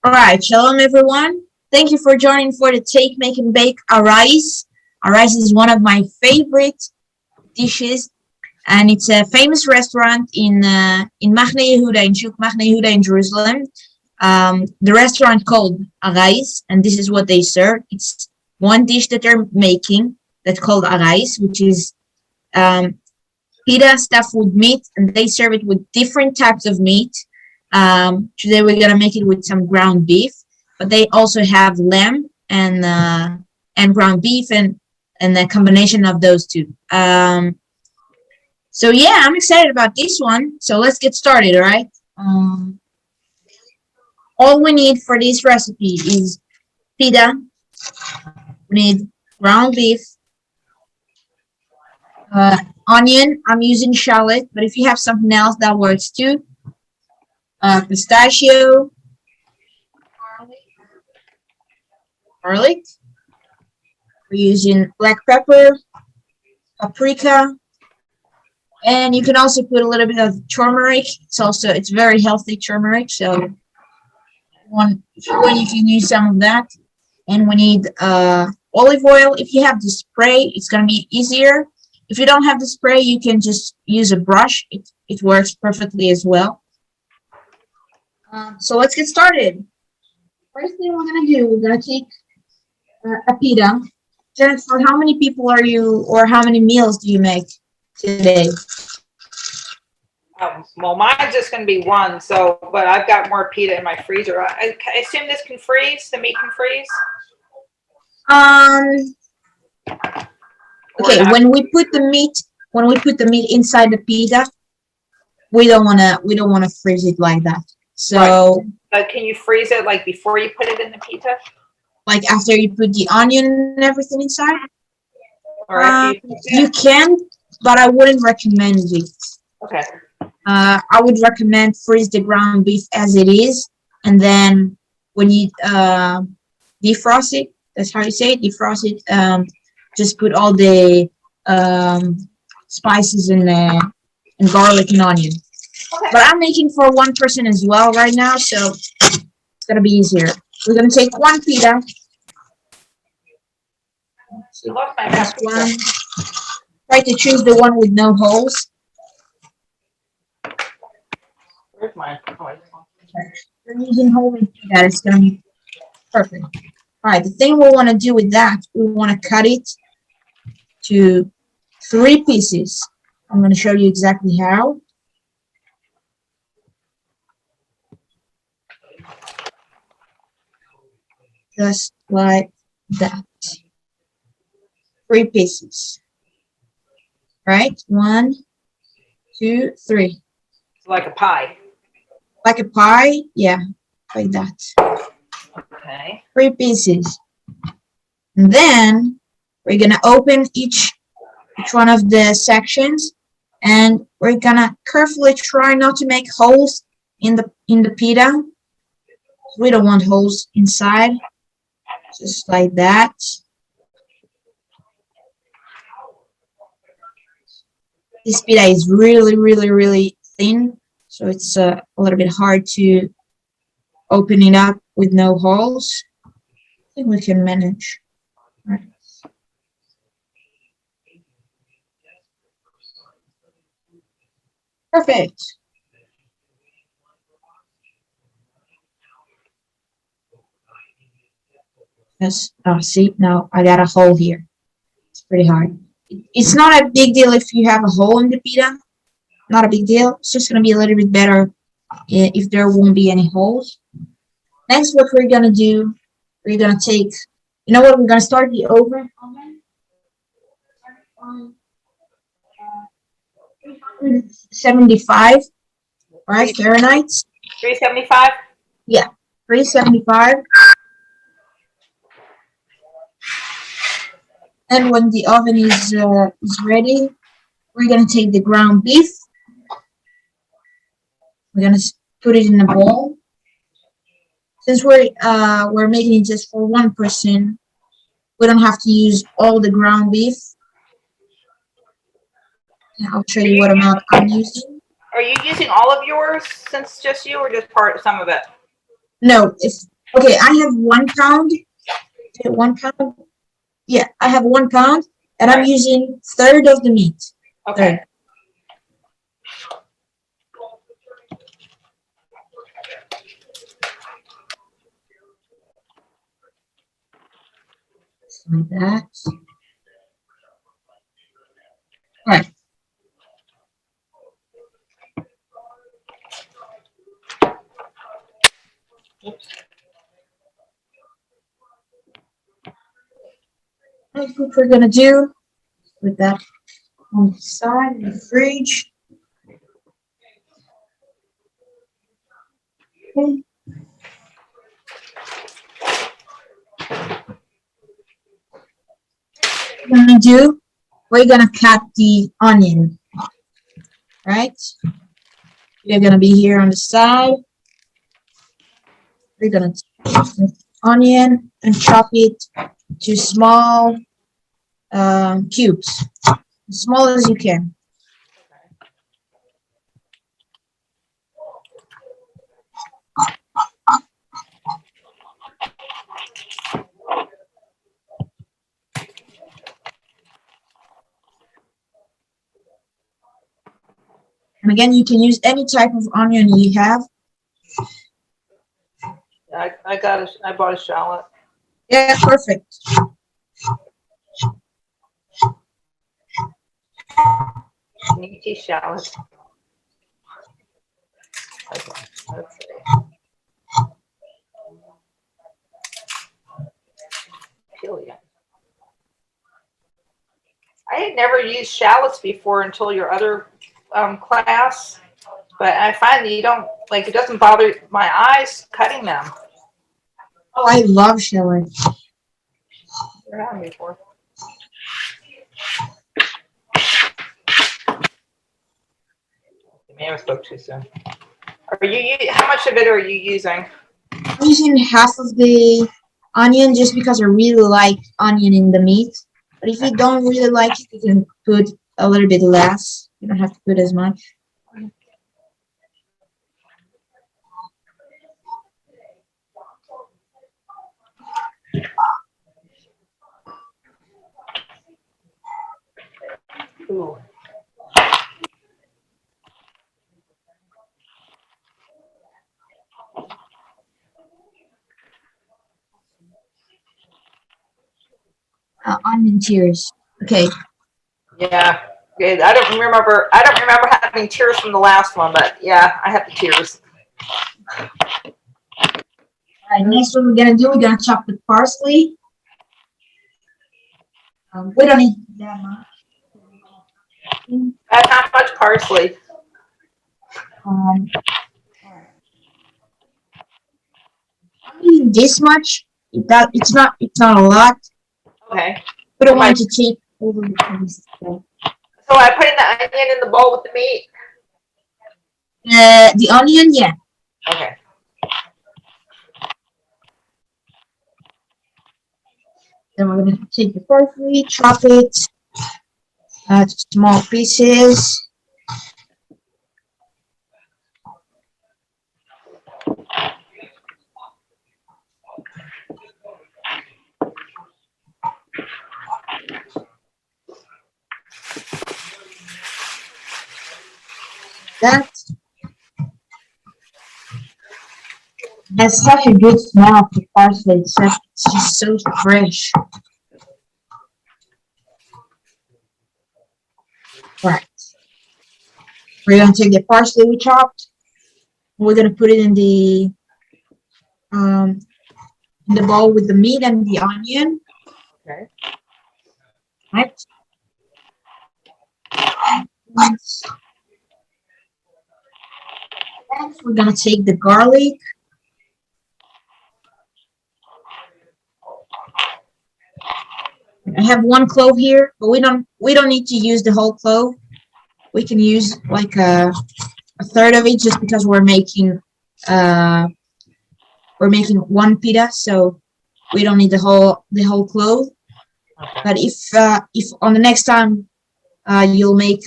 All right, shalom everyone. Thank you for joining for the Take, Make, and Bake Arayis. Arayis is one of my favorite dishes, and it's a famous restaurant in Machne Yehuda, in Shuk Machne Yehuda in Jerusalem. The restaurant called Arayis, and this is what they serve. It's one dish that they're making that's called Arayis, which is pita stuffed with meat, and they serve it with different types of meat. Today we're gonna make it with some ground beef, but they also have lamb and ground beef and the combination of those two. So yeah, I'm excited about this one. So let's get started, all right? All we need for this recipe is pita. We need ground beef, onion. I'm using shallot, but if you have something else, that works too. Pistachio, garlic. We're using black pepper, paprika, and you can also put a little bit of turmeric. It's very healthy turmeric, so if you want, you can use some of that. And we need olive oil. If you have the spray, it's gonna be easier. If you don't have the spray, you can just use a brush. It works perfectly as well. So let's get started. First thing we're gonna do, we're gonna take a pita. Jennifer, how many people are you, or how many meals do you make today? Well, mine's just going to be one, but I've got more pita in my freezer. I assume this can freeze, the meat can freeze? Okay, when we put the meat inside the pita, we don't wanna freeze it like that. So right. Can you freeze it like before you put it in the pita? Like after you put the onion and everything inside? Or you can, but I wouldn't recommend it. Okay. I would recommend freeze the ground beef as it is, and then when you defrost it, that's how you say it, defrost it, just put all the spices and garlic and onion. Okay. But I'm making for one person as well right now, so it's gonna be easier. We're gonna take one pita. This one. Try to choose the one with no holes. Where's mine? We're using homemade pita. It's gonna be perfect. All right. The thing we want to do with that, we want to cut it to 3 pieces. I'm going to show you exactly how. Just like that. 3 pieces. Right? 1, 2, 3. Like a pie. Like a pie? Yeah, like that. Okay. 3 pieces. And then we're gonna open each one of the sections, and we're gonna carefully try not to make holes in the pita. We don't want holes inside. Just like that. This pita is really, really, really thin, so it's a little bit hard to open it up with no holes. I think we can manage. Right. Perfect. Yes. Oh, see, now I got a hole here. It's pretty hard. It's not a big deal if you have a hole in the pita. Not a big deal. It's just going to be a little bit better if there won't be any holes. Next, what we're going to do, we're going to take, you know what, we're going to start the oven. 375, right, Fahrenheit? 375? Yeah, 375. And when the oven is ready, we're going to take the ground beef. We're going to put it in a bowl. Since we're making it just for one person, we don't have to use all the ground beef. I'll show you what amount I'm using. Are you using all of yours since just you, or just some of it? No, Okay, I have 1 pound. Okay, 1 pound. Yeah, I have 1 pound, and I'm Right. using third of the meat. Okay. Like that. Right. That's what we're gonna do with that on the side in the fridge. Okay. We're gonna cut the onion, right? They're gonna be here on the side. We're gonna take the onion and chop it to small cubes, as small as you can. And again, you can use any type of onion you have. I bought a shallot. Yeah, perfect. Meaty shallot. Okay, let's see. Peeling. I had never used shallots before until your other class, but I find that you don't like. It doesn't bother my eyes cutting them. Oh, I love shallot. Never had them before. Maybe I spoke too soon. Are you? How much of it are you using? I'm using half of the onion just because I really like onion in the meat. But if you don't really like it, you can put a little bit less. You don't have to put as much. Ooh. Onion tears. Okay. Yeah. Good. I don't remember having tears from the last one, but yeah, I have the tears. All right. Next, what we're gonna do? We're gonna chop the parsley. We don't need that much. That's how much parsley. I'm using this much. It's not a lot. Okay. We don't want it to take over the place. So I put in the onion in the bowl with the meat. The onion, yeah. Okay. Then we're gonna take the parsley, chop it to small pieces. That has such a good smell of the parsley. It's just so fresh. Right. We're gonna take the parsley we chopped. We're gonna put it in the bowl with the meat and the onion. Okay. Right. Next, we're gonna take the garlic. I have 1 clove here, but we don't need to use the whole clove. We can use like a third of it just because we're making 1 pita, so we don't need the whole clove. Okay. But if on the next time you'll make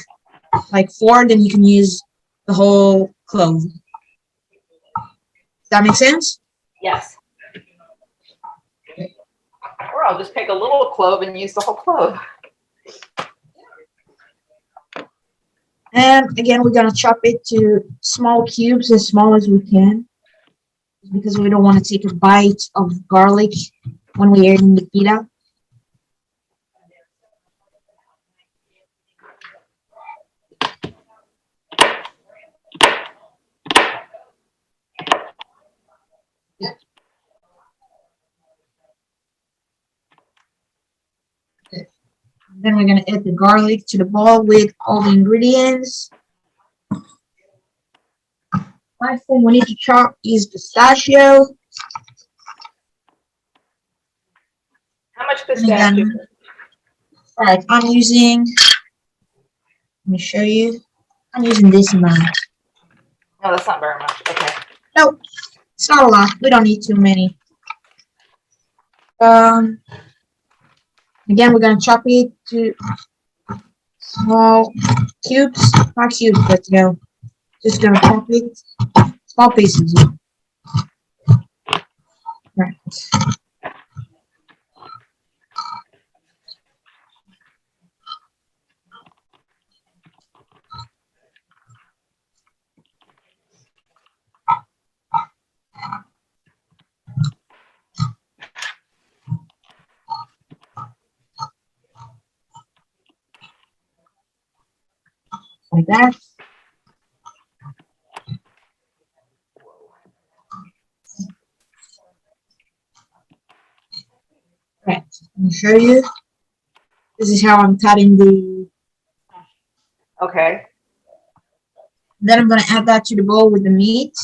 like 4, then you can use the whole clove. Does that make sense? Yes. Or I'll just take a little clove and use the whole clove. And again, we're gonna chop it to small cubes, as small as we can, because we don't want to take a bite of garlic when we're eating the pita. Then we're gonna add the garlic to the bowl with all the ingredients. Last thing we need to chop is pistachio. How much pistachio? All right, I'm using. Let me show you. I'm using this amount. No, that's not very much. Okay. Nope, it's not a lot. We don't need too many. Again, we're gonna chop it to small cubes, not cubes, but you know, just gonna chop it small pieces. Right. Like that. Right, let me show you. This is how I'm cutting the. Okay. Then I'm gonna add that to the bowl with the meat.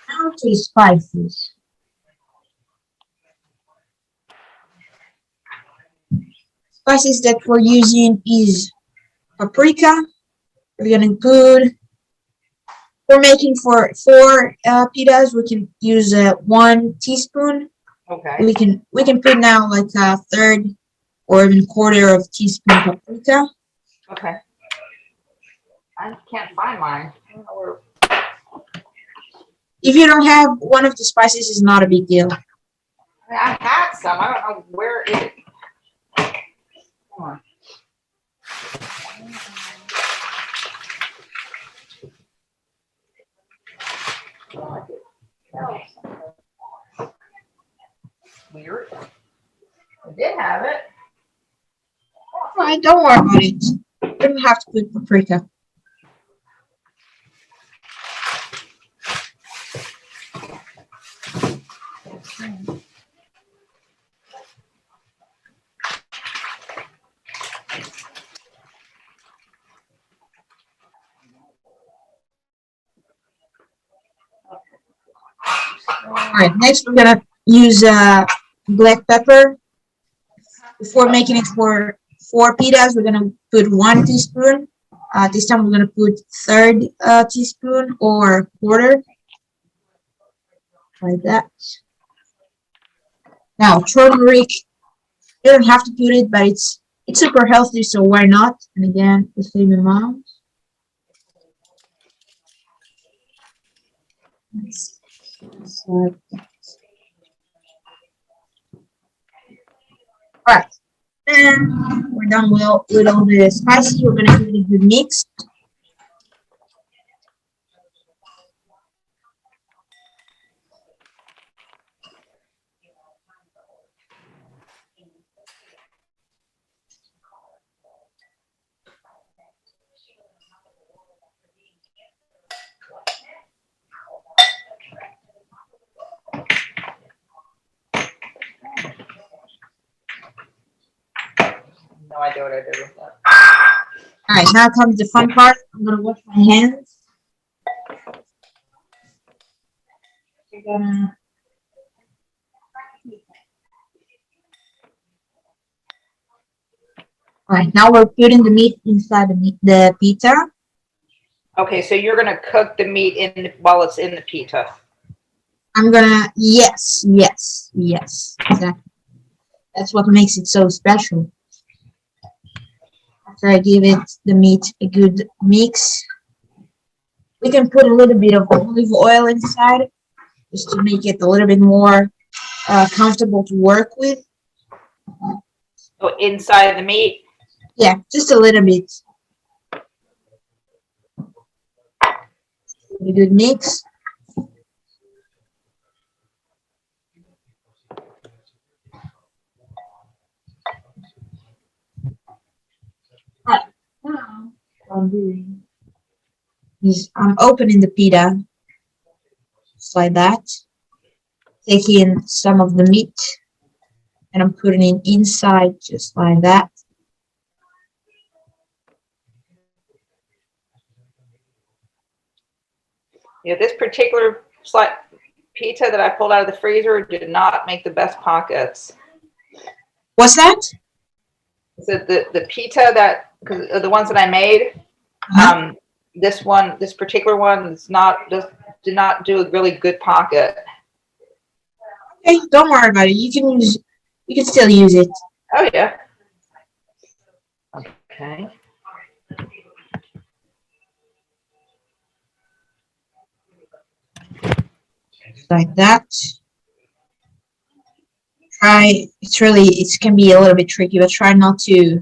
Now to the spices. Spices that we're using is paprika. We're gonna put. We're making for 4 pitas. We can use 1 teaspoon. Okay. We can put now like a third or even quarter of teaspoon paprika. Okay. I can't find mine. I don't know where. If you don't have one of the spices, it's not a big deal. I had some. I don't know where it. Come on. Weird. I did have it. All right, don't worry about it. You don't have to put paprika. All right, next we're gonna use black pepper. Before making it for 4 pitas, we're gonna put 1 teaspoon. This time we're gonna put third teaspoon or quarter, like that. Now turmeric, you don't have to put it, but it's super healthy, so why not? And again, the same amount. All right, and we're done with all the spices. We're gonna give it a good mix. No idea what I did with that. All right, now comes the fun part. I'm gonna wash my hands. We're gonna. All right, now we're putting the meat inside the pita. Okay, so you're gonna cook the meat in while it's in the pita. I'm gonna, yes, exactly. That's what makes it so special. after I give it the meat a good mix. We can put a little bit of olive oil inside just to make it a little bit more comfortable to work with. So inside the meat. Yeah, just a little bit. A good mix. Right now, what I'm doing is I'm opening the pita just like that, taking some of the meat and I'm putting it inside just like that. Yeah, this particular pita that I pulled out of the freezer did not make the best pockets. What's that? So the pita that, because the ones that I made, this particular one did not do a really good pocket. Okay, don't worry about it. You can still use it. Oh yeah. Okay. Like that. It can be a little bit tricky, but try not to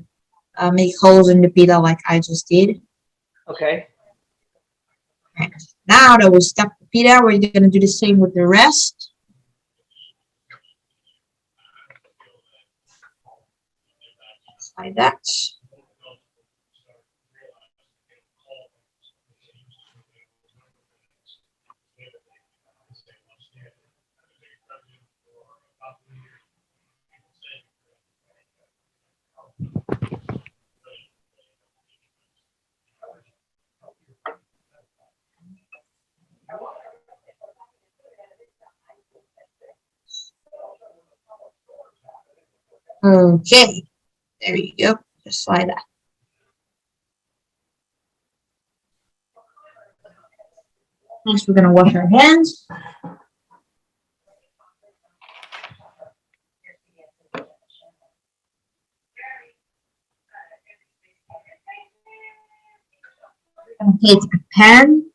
make holes in the pita like I just did. Okay. Right. Now that we stuck the pita, we're going to do the same with the rest. Just like that. Okay, there you go, just like that. Next, we're going to wash our hands. We're going to take a pan.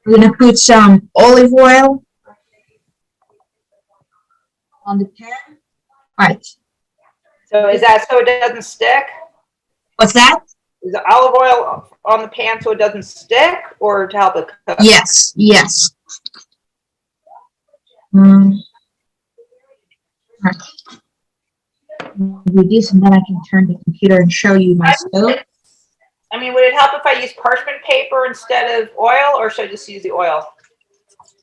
We're gonna put some olive oil on the pan. Right. So is that so it doesn't stick? What's that? Is the olive oil on the pan so it doesn't stick, or to help it cook? Yes, yes. Right. Do this, and then I can turn the computer and show you my stove. I mean, would it help if I use parchment paper instead of oil, or should I just use the oil?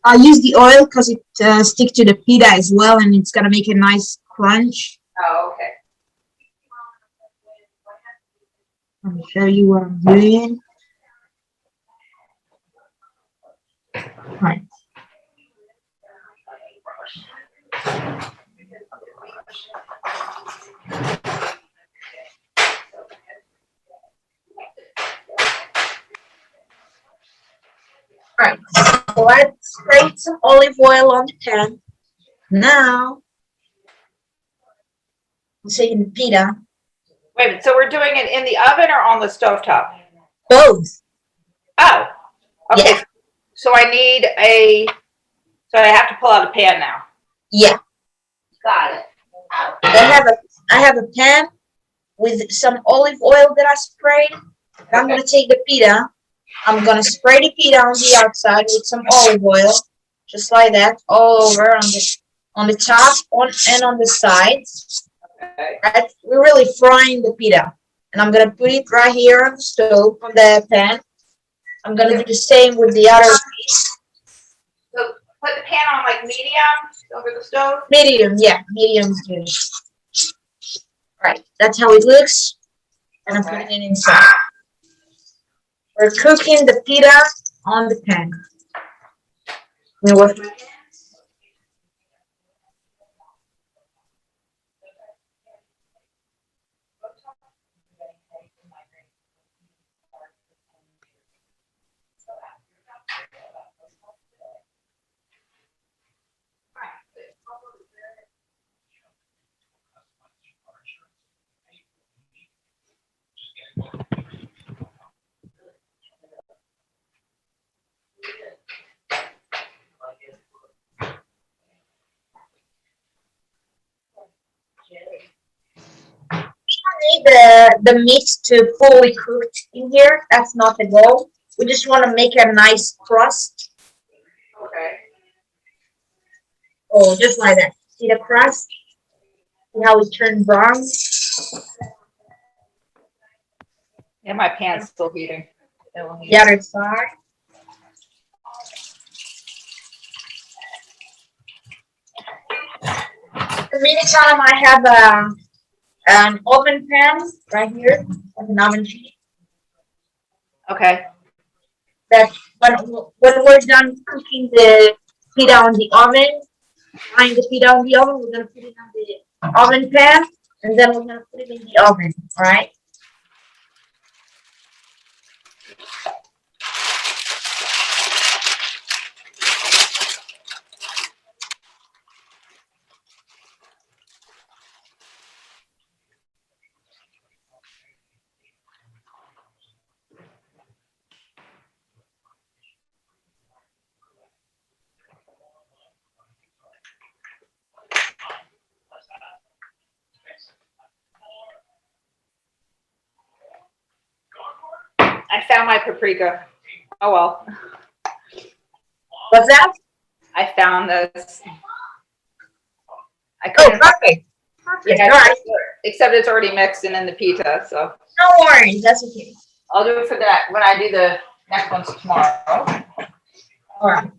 I'll use the oil because it sticks to the pita as well, and it's gonna make a nice crunch. Oh, okay. Let me show you what I'm doing. Right. Right. So I sprayed some olive oil on the pan. Now I'm taking the pita. Wait a minute, so we're doing it in the oven or on the stovetop? Both. Oh, okay. Yeah. So I have to pull out a pan now. Yeah. Got it. I have a pan with some olive oil that I sprayed. And I'm gonna take the pita. I'm gonna spray the pita on the outside with some olive oil, just like that, all over on the top and on the sides. Okay. Right? We're really frying the pita, and I'm gonna put it right here on the stove on the pan. I'm gonna do the same with the other piece. So put the pan on like medium over the stove? Medium, yeah, medium is good. Right, that's how it looks. And I'm putting it inside. We're cooking the pita on the pan. You know what? Need the meat to fully cooked in here. That's not the goal. We just want to make a nice crust. Okay. Oh, just like that. See the crust? See how it turned brown? And my pan's still heating. The other side. In the meantime, I have an oven pan right here, like an oven sheet. Okay. That when we're done cooking the pita on the oven, frying the pita on the oven, we're gonna put it on the oven pan, and then we're gonna put it in the oven. All right. I found my paprika. Oh well. What's that? I found this. I Oh, couldn't. perfect. Perfect. Yeah, All right. except it's already mixed in the pita, so No worries. That's okay. I'll do it for that when I do the next ones tomorrow. All right.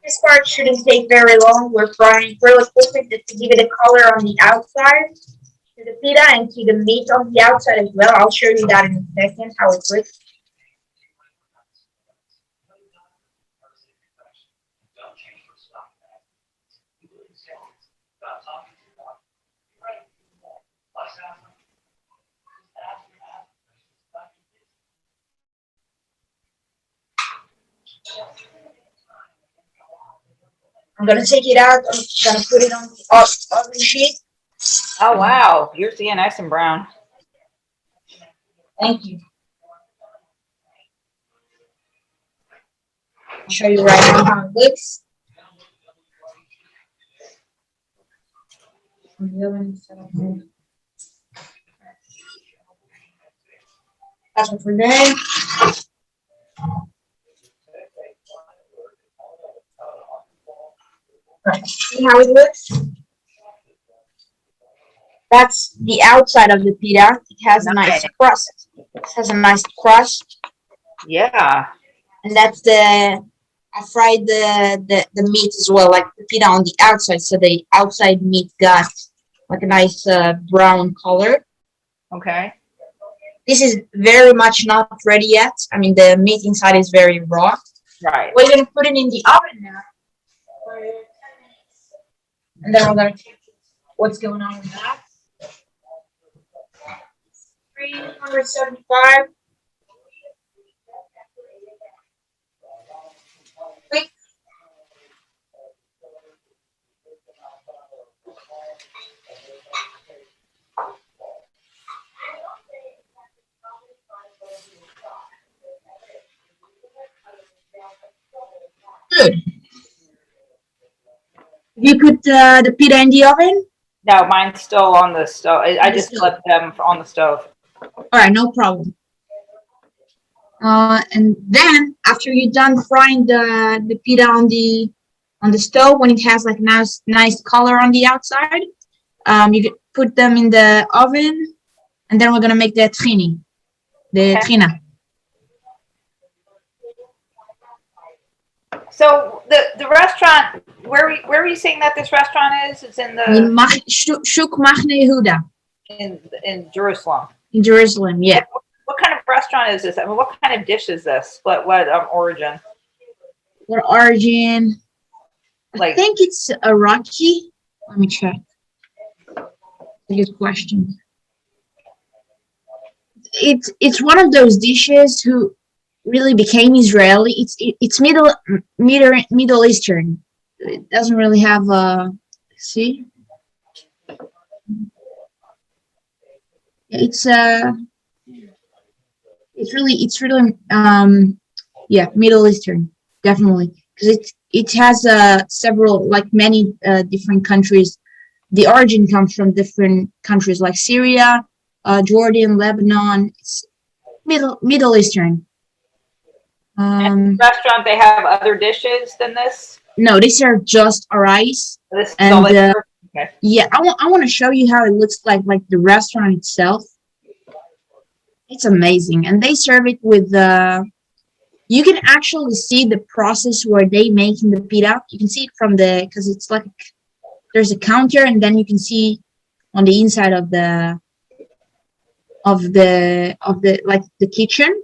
This part shouldn't take very long. We're frying really quickly just to give it a color on the outside to the pita and to the meat on the outside as well. I'll show you that in a second, how it looks. I'm gonna take it out. I'm gonna put it on the oven sheet. Oh wow, you're seeing nice and brown. Thank you. I'll show you right now how it looks. That's what we're doing. Right. See how it looks? That's the outside of the pita. It has a nice crust. It has a nice crust. Yeah. And that's I fried the meat as well, like the pita on the outside, so the outside meat got like a nice brown color. Okay. This is very much not ready yet. I mean, the meat inside is very raw. Right. We're gonna put it in the oven now. And then we're gonna check what's going on with that. 375. Quick. Good. You put the pita in the oven? No, mine's still on the stove. I just stove. left them on the stove. All right, no problem. And then after you're done frying the pita on the stove, when it has like nice color on the outside, you can put them in the oven, and then we're gonna make the tahini, the trina. So the restaurant, where are you saying that this restaurant is? It's in the Shuk Machne Yehuda. in Jerusalem. In Jerusalem, yeah. What kind of restaurant is this? I mean, what kind of dish is this? What origin? What origin? I Like, think it's Iraqi. Let me check. Good question. It's one of those dishes who really became Israeli. It's Middle Eastern. It doesn't really have a see. It's really yeah, Middle Eastern, definitely, because it has several, like many different countries. The origin comes from different countries like Syria, Jordan, Lebanon. It's Middle Eastern. and restaurant, they have other dishes than this? No, these are just Arayis. This is And all okay. yeah, I want to show you how it looks like the restaurant itself. It's amazing, and they serve it with you can actually see the process where they making the pita. You can see it from because it's like there's a counter, and then you can see on the inside of the like the kitchen.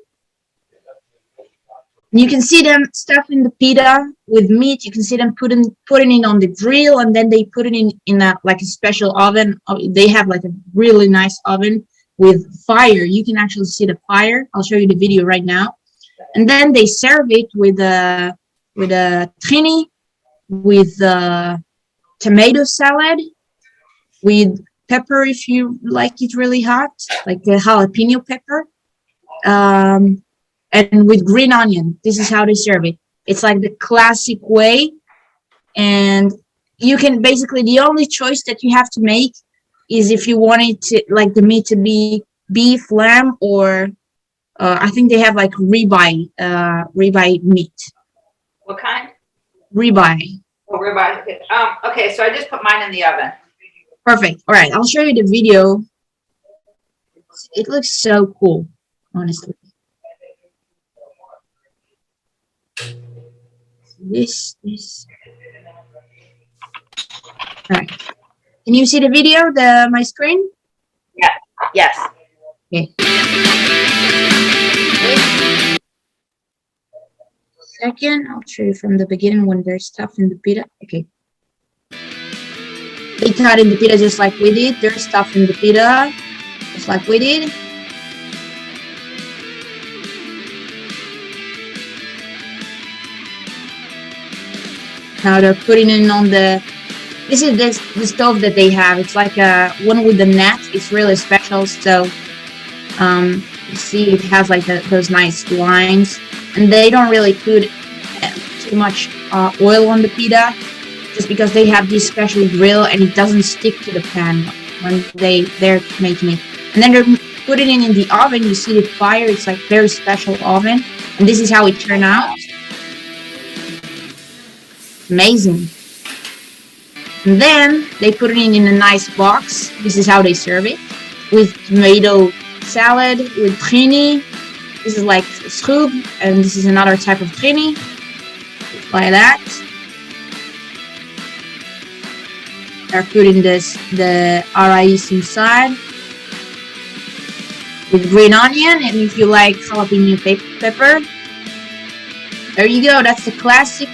You can see them stuffing the pita with meat. You can see them putting it on the grill, and then they put it in a like a special oven. They have like a really nice oven with fire. You can actually see the fire. I'll show you the video right now. And then they serve it with a tahini, with tomato salad, with pepper if you like it really hot, like a jalapeno pepper, and with green onion. This is how they serve it. It's like the classic way, and you can basically, the only choice that you have to make is if you want it to, like the meat to be beef, lamb, or I think they have like ribeye meat. What kind? Ribeye. Oh, ribeye. Okay, so I just put mine in the oven. Perfect. All right, I'll show you the video. It looks so cool, honestly. This. All right. Can you see the video? My screen? Yeah. Yes. Okay. Second, I'll show you from the beginning when there's stuff in the pita. Okay. They cut in the pita just like we did. There's stuff in the pita just like we did. Now they're putting it on the. This is the stove that they have. It's like a one with the net. It's really special. So, you see, it has like those nice lines, and they don't really put too much oil on the pita, just because they have this special grill and it doesn't stick to the pan when they're making it. And then they're putting it in the oven. You see the fire. It's like very special oven, and this is how it turned out. Amazing. And then they put it in a nice box. This is how they serve it, with tomato salad, with tahini. This is like schub, and this is another type of tahini, like that. They're putting the Arayis inside with green onion, and if you like jalapeno pepper, there you go. That's the classic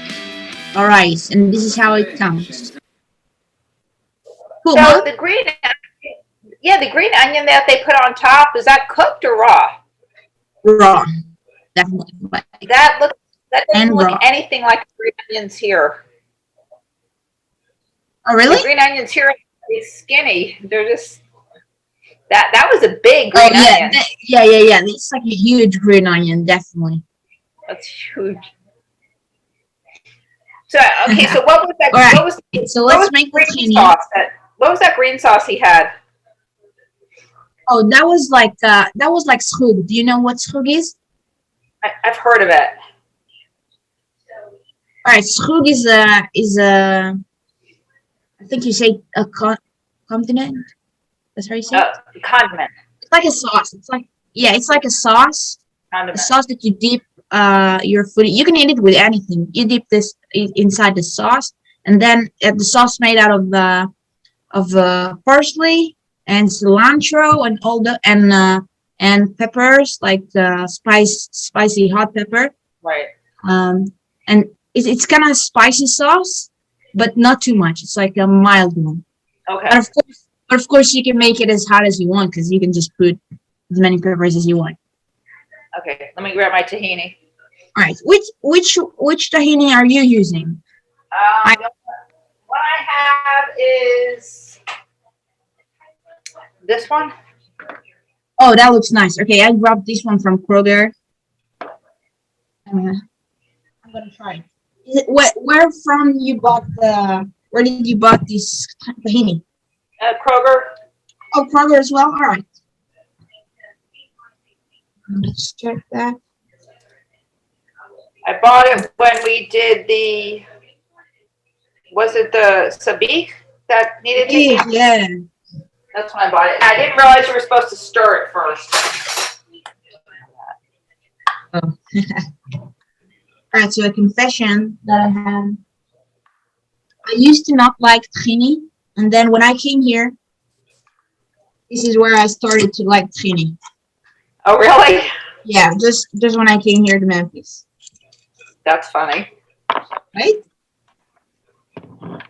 Arayis, and this is how it comes. Cool, So huh? the green onion that they put on top, is that cooked or raw? Raw, definitely. That doesn't And look raw. anything like the green onions here. Oh, The really? green onions here are pretty skinny. They're just that was a big Oh, green yeah, onion. yeah. It's like a huge green onion, definitely. That's huge. So okay, so what was that? All right. What was So what was let's the make the green tahini. sauce? What was that green sauce he had? Oh, that was like schug. Do you know what schug is? I've heard of it. All right, schug is a I think you say a continent. That's how you say it. Condiment. It's like a sauce. It's like a sauce. A Condiment. sauce that you dip your food. You can eat it with anything. You dip this inside the sauce, and then the sauce made out of parsley, and cilantro and all the and peppers like the spicy hot pepper. Right. And it's kind of spicy sauce, but not too much. It's like a mild one. Okay. But of course, you can make it as hot as you want because you can just put as many peppers as you want. Okay. Let me grab my tahini. All right. Which tahini are you using? What I have is this one. Oh, that looks nice. Okay, I grabbed this one from Kroger. I'm gonna try it. Is it where from you bought the? Where did you bought this tahini? Kroger. Oh, Kroger as well. All right. Let's check that. I bought it when we did the. Was it the sabich that needed tahini? Yeah. That's when I bought it. I didn't realize you were supposed to stir it first. Oh. All right. So a confession that I had. I used to not like tahini, and then when I came here, this is where I started to like tahini. Oh, really? Yeah, just when I came here to Memphis. That's funny. Right? All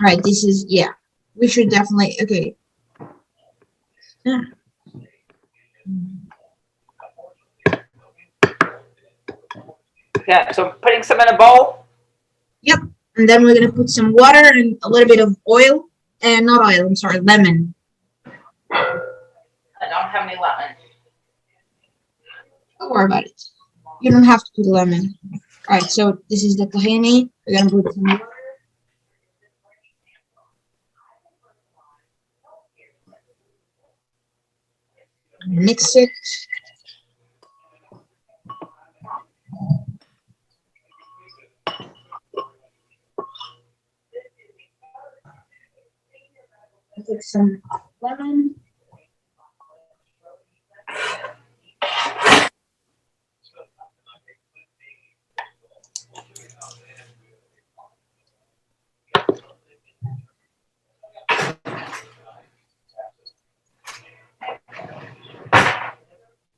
right, this is, yeah. We should definitely, okay. Yeah. Yeah, so putting some in a bowl. Yep. And then we're going to put some water and a little bit of oil. And not oil, I'm sorry, lemon. I don't have any lemon. Don't worry about it. You don't have to put lemon. All right, so this is the tahini. We're going to put some water. Mix it. Put some lemon.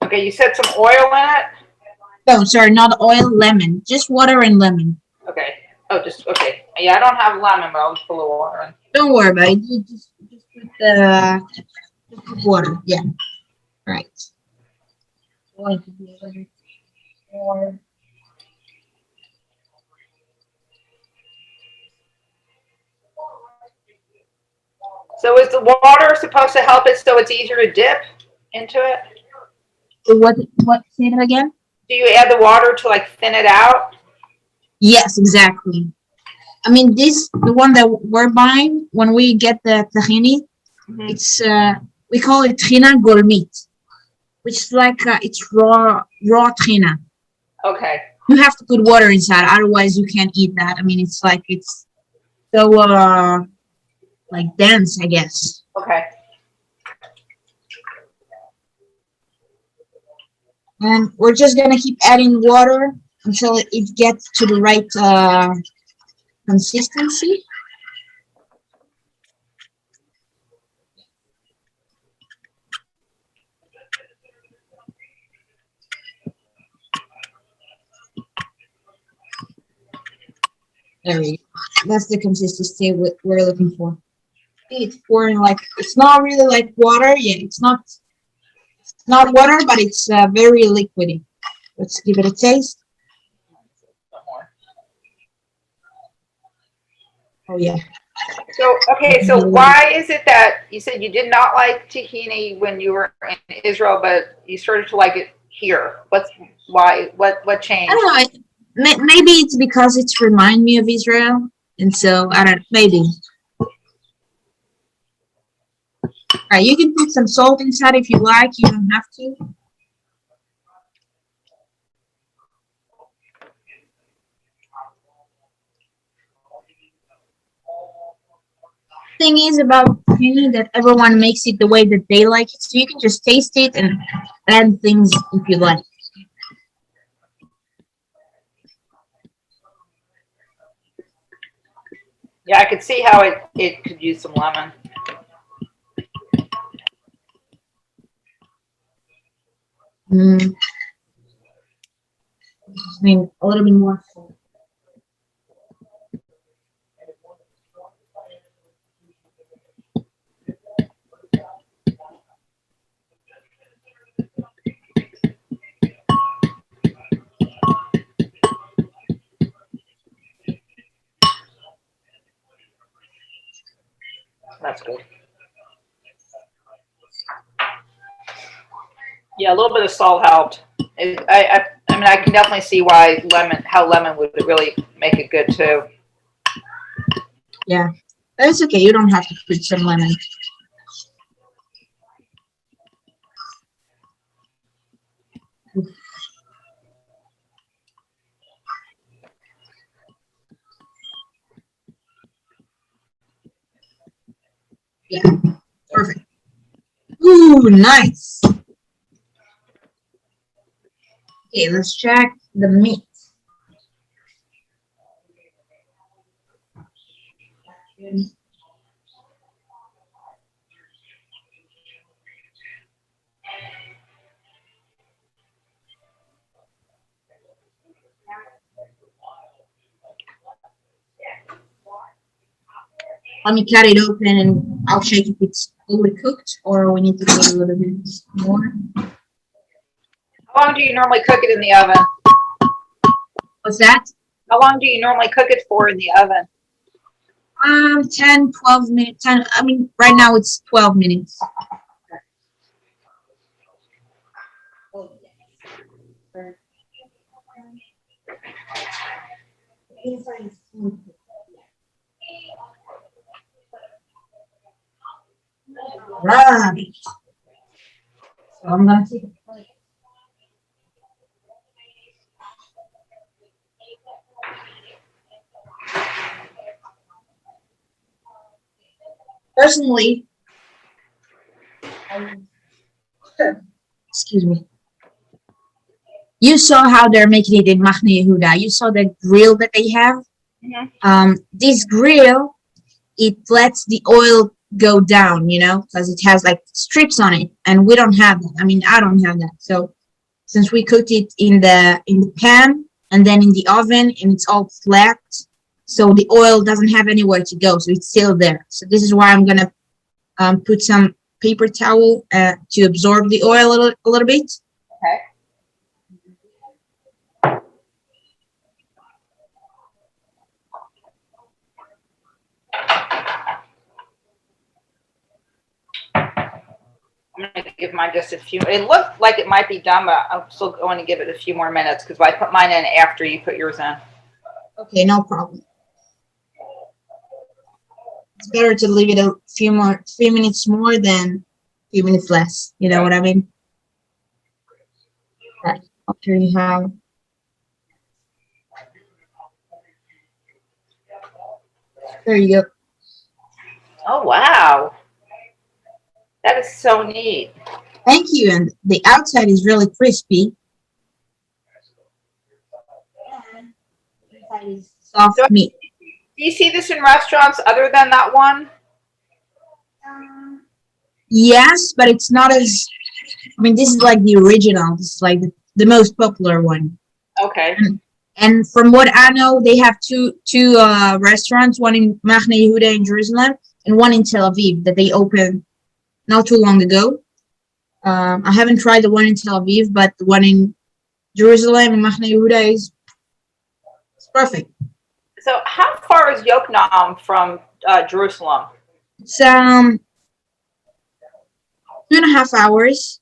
Okay, you said some oil in it? No, sorry, not oil, lemon. Just water and lemon. Okay. Oh, just, okay. Yeah, I don't have lemon, but I'll just put a little water in. Don't worry about it. You just put the water. Yeah. All right. So is the water supposed to help it so it's easier to dip into it? What? Say it again. Do you add the water to like thin it out? Yes, exactly. I mean, the one that we're buying when we get the tahini, it's we call it trina golmit, which is like it's raw trina. Okay. You have to put water inside, otherwise you can't eat that. I mean, it's so like dense, I guess. Okay. And we're just gonna keep adding water until it gets to the right consistency. There we go. That's the consistency we're looking for. It's pouring like, it's not really like water. Yeah, it's not water, but it's very liquidy. Let's give it a taste. Oh yeah. So, okay, so why is it that you said you did not like tahini when you were in Israel, but you started to like it here? Why? What changed? I don't know. Maybe it's because it's remind me of Israel, and so I don't. Maybe. All right, you can put some salt inside if you like. You don't have to. Thing is about tahini that everyone makes it the way that they like it, so you can just taste it and add things if you like. Yeah, I could see how it could use some lemon. Mm. I mean, a little bit more. That's good. Yeah, a little bit of salt helped. I mean, I can definitely see why how lemon would really make it good too. Yeah, that's okay. You don't have to put some lemon. Yeah, perfect. Ooh, nice. Okay, let's check the meat. Let me cut it open and I'll check if it's fully cooked or we need to put a little bit more. How long do you normally cook it in the oven? What's that? How long do you normally cook it for in the oven? 10, 12 minutes. 10, I mean, right now it's 12 minutes. Right. So I'm gonna take a plate. Personally, excuse me. You saw how they're making it in Mahne Yehuda. You saw the grill that they have. Mm-hmm. This grill, it lets the oil go down, you know, because it has like strips on it, and we don't have that. I mean, I don't have that. So since we cooked it in the pan and then in the oven, and it's all flat, so the oil doesn't have anywhere to go, so it's still there. So this is why I'm gonna put some paper towel to absorb the oil a little bit. Okay. I'm gonna give mine just a few. It looked like it might be done, but I'm still going to give it a few more minutes because I put mine in after you put yours in. Okay, no problem. It's better to leave it a few minutes more than a few minutes less. You know what I mean? Right. After you have. There you go. Oh wow, that is so neat. Thank you. And the outside is really crispy. And the inside is soft meat. Do you see this in restaurants other than that one? Yes, but it's not as. I mean, this is like the original. This is like the most popular one. Okay. And from what I know, they have two restaurants, one in Mahne Yehuda in Jerusalem and one in Tel Aviv that they opened not too long ago. I haven't tried the one in Tel Aviv, but the one in Jerusalem and Mahne Yehuda is perfect. So how far is Yokneam from Jerusalem? It's 2.5 hours.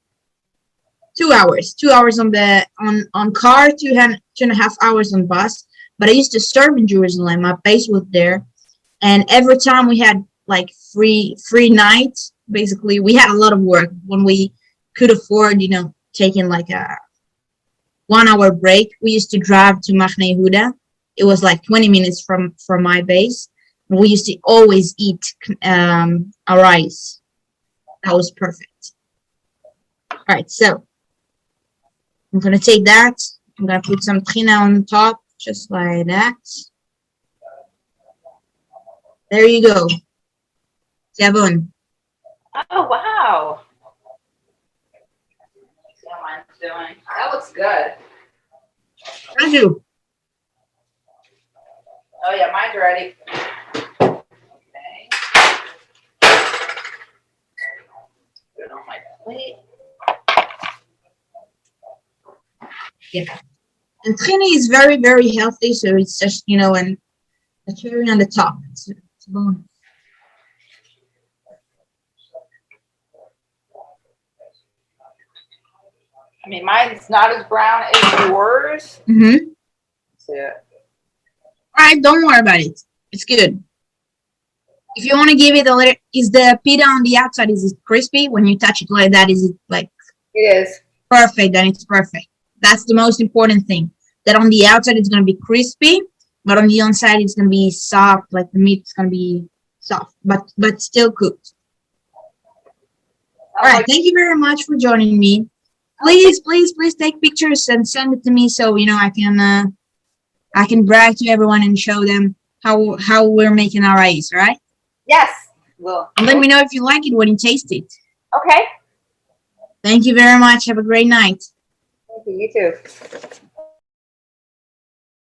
2 hours. 2 hours on the on car, 2.5 hours on bus. But I used to serve in Jerusalem. My base was there, and every time we had like free nights, basically we had a lot of work when we could afford, you know, taking like a 1 hour break. We used to drive to Mahne Yehuda. It was like 20 minutes from my base. And we used to always eat Arayis. That was perfect. All right, so I'm gonna take that. I'm gonna put some Pita on top, just like that. There you go. Javon. Oh wow. doing. That looks good. I do. Oh yeah, mine's ready. Okay. Put it on my plate. Yeah. And tahini is very, very healthy, so it's just, you know, and the cherry on the top. It's a bonus. I mean, mine's not as brown as yours. Mm-hmm. Yeah. All right, don't worry about it. It's good. If you want to give it a little, is the pita on the outside, is it crispy? When you touch it like that, is it like It is. perfect? Then it's perfect. That's the most important thing. That on the outside it's going to be crispy, but on the inside it's going to be soft, like the meat is going to be soft, but still cooked. All right, thank you very much for joining me. Please, please, please take pictures and send it to me so you know I can brag to everyone and show them how we're making our rice, right? Yes. Well. And let me know if you like it when you taste it. Okay. Thank you very much. Have a great night. Thank you. You too.